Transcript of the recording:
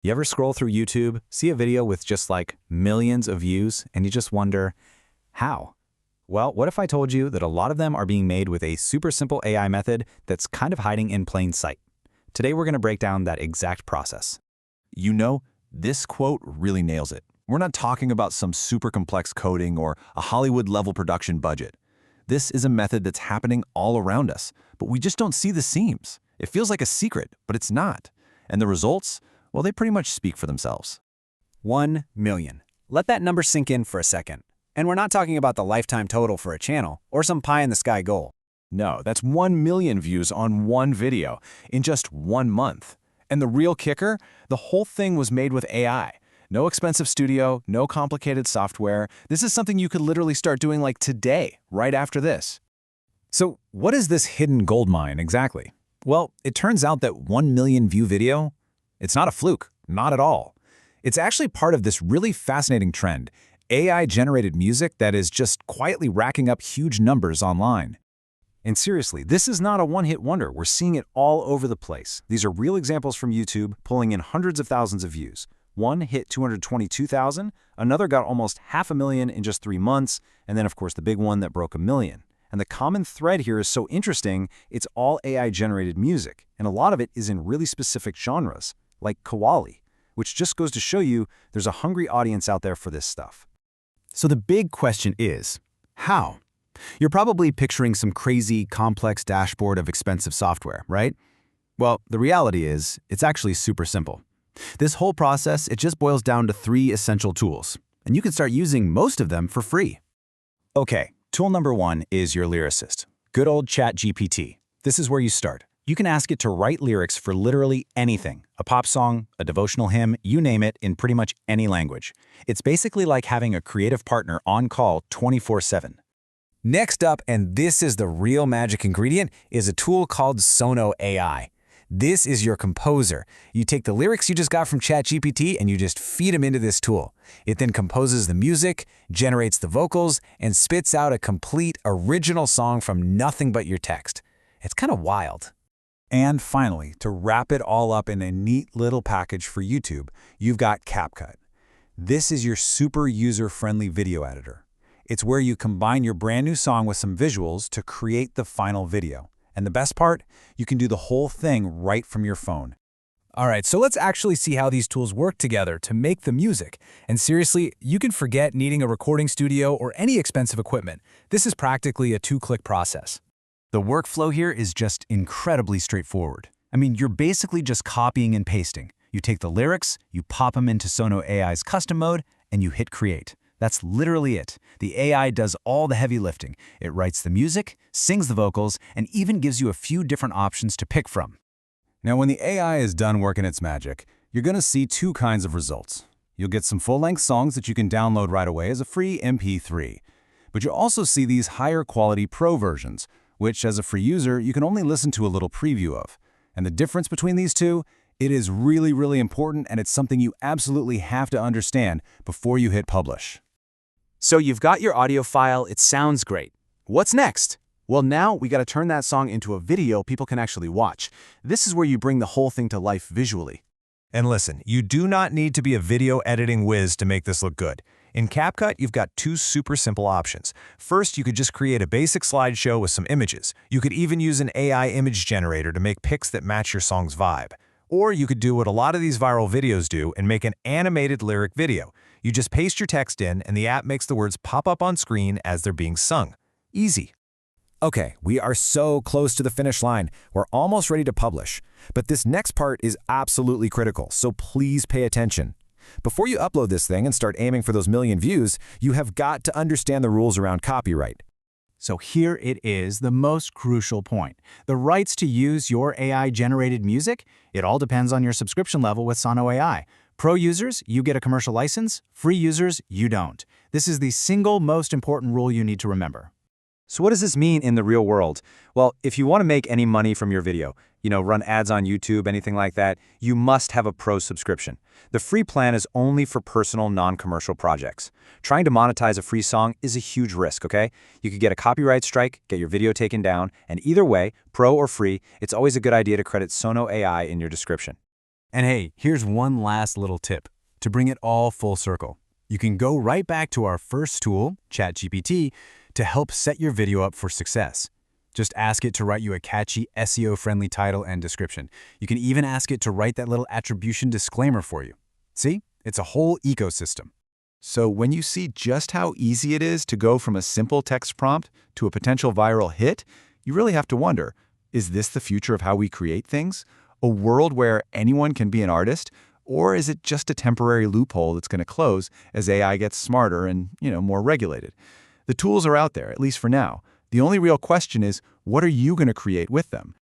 You ever scroll through YouTube, see a video with just like millions of views, and you just wonder, how? Well, what if I told you that a lot of them are being made with a super simple AI method that's kind of hiding in plain sight? Today, we're going to break down that exact process. You know, this quote really nails it. We're not talking about some super complex coding or a Hollywood-level production budget. This is a method that's happening all around us, but we just don't see the seams. It feels like a secret, but it's not. And the results? Well, they pretty much speak for themselves. 1 million. Let that number sink in for a second. And we're not talking about the lifetime total for a channel or some pie-in-the-sky goal. No, that's 1 million views on one video in just 1 month. And the real kicker? The whole thing was made with AI. No expensive studio, no complicated software. This is something you could literally start doing like today, right after this. So what is this hidden gold mine exactly? Well, it turns out that 1 million view video, it's not a fluke, not at all. It's actually part of this really fascinating trend, AI-generated music that is just quietly racking up huge numbers online. And seriously, this is not a one-hit wonder. We're seeing it all over the place. These are real examples from YouTube pulling in hundreds of thousands of views. One hit 222,000, another got almost 500,000 in just 3 months, and then of course the big one that broke 1 million. And the common thread here is so interesting, it's all AI-generated music, and a lot of it is in really specific genres, like Qawwali, which just goes to show you there's a hungry audience out there for this stuff. So the big question is, how? You're probably picturing some crazy, complex dashboard of expensive software, right? Well, the reality is, it's actually super simple. This whole process, it just boils down to 3 essential tools, and you can start using most of them for free. Okay, tool number 1 is your lyricist. Good old ChatGPT. This is where you start. You can ask it to write lyrics for literally anything, a pop song, a devotional hymn, you name it, in pretty much any language. It's basically like having a creative partner on call 24/7. Next up, and this is the real magic ingredient, is a tool called Sono AI. This is your composer. You take the lyrics you just got from ChatGPT and you just feed them into this tool. It then composes the music, generates the vocals, and spits out a complete original song from nothing but your text. It's kind of wild. And finally, to wrap it all up in a neat little package for YouTube, you've got CapCut. This is your super user-friendly video editor. It's where you combine your brand new song with some visuals to create the final video. And the best part, you can do the whole thing right from your phone. All right, so let's actually see how these tools work together to make the music. And seriously, you can forget needing a recording studio or any expensive equipment. This is practically a 2-click process. The workflow here is just incredibly straightforward. I mean, you're basically just copying and pasting. You take the lyrics, you pop them into Sono AI's custom mode, and you hit create. That's literally it. The AI does all the heavy lifting. It writes the music, sings the vocals, and even gives you a few different options to pick from. Now, when the AI is done working its magic, you're going to see 2 kinds of results. You'll get some full-length songs that you can download right away as a free MP3. But you'll also see these higher quality pro versions, which as a free user, you can only listen to a little preview of. And the difference between these two, it is really, really important, and it's something you absolutely have to understand before you hit publish. So you've got your audio file, it sounds great. What's next? Well, now we got to turn that song into a video people can actually watch. This is where you bring the whole thing to life visually. And listen, you do not need to be a video editing whiz to make this look good. In CapCut, you've got 2 super simple options. First, you could just create a basic slideshow with some images. You could even use an AI image generator to make pics that match your song's vibe. Or you could do what a lot of these viral videos do and make an animated lyric video. You just paste your text in, and the app makes the words pop up on screen as they're being sung. Easy. Okay, we are so close to the finish line. We're almost ready to publish. But this next part is absolutely critical, so please pay attention. Before you upload this thing and start aiming for those million views, you have got to understand the rules around copyright. So here it is, the most crucial point. The rights to use your AI-generated music, it all depends on your subscription level with Sono AI. Pro users, you get a commercial license. Free users, you don't. This is the single most important rule you need to remember. So what does this mean in the real world? Well, if you want to make any money from your video, run ads on YouTube, anything like that, you must have a pro subscription. The free plan is only for personal, non-commercial projects. Trying to monetize a free song is a huge risk, okay? You could get a copyright strike, get your video taken down, and either way, pro or free, it's always a good idea to credit Sono AI in your description. And hey, here's one last little tip to bring it all full circle. You can go right back to our first tool, ChatGPT, to help set your video up for success. Just ask it to write you a catchy, SEO-friendly title and description. You can even ask it to write that little attribution disclaimer for you. See? It's a whole ecosystem. So when you see just how easy it is to go from a simple text prompt to a potential viral hit, you really have to wonder, is this the future of how we create things? A world where anyone can be an artist? Or is it just a temporary loophole that's going to close as AI gets smarter and, more regulated? The tools are out there, at least for now. The only real question is, what are you going to create with them?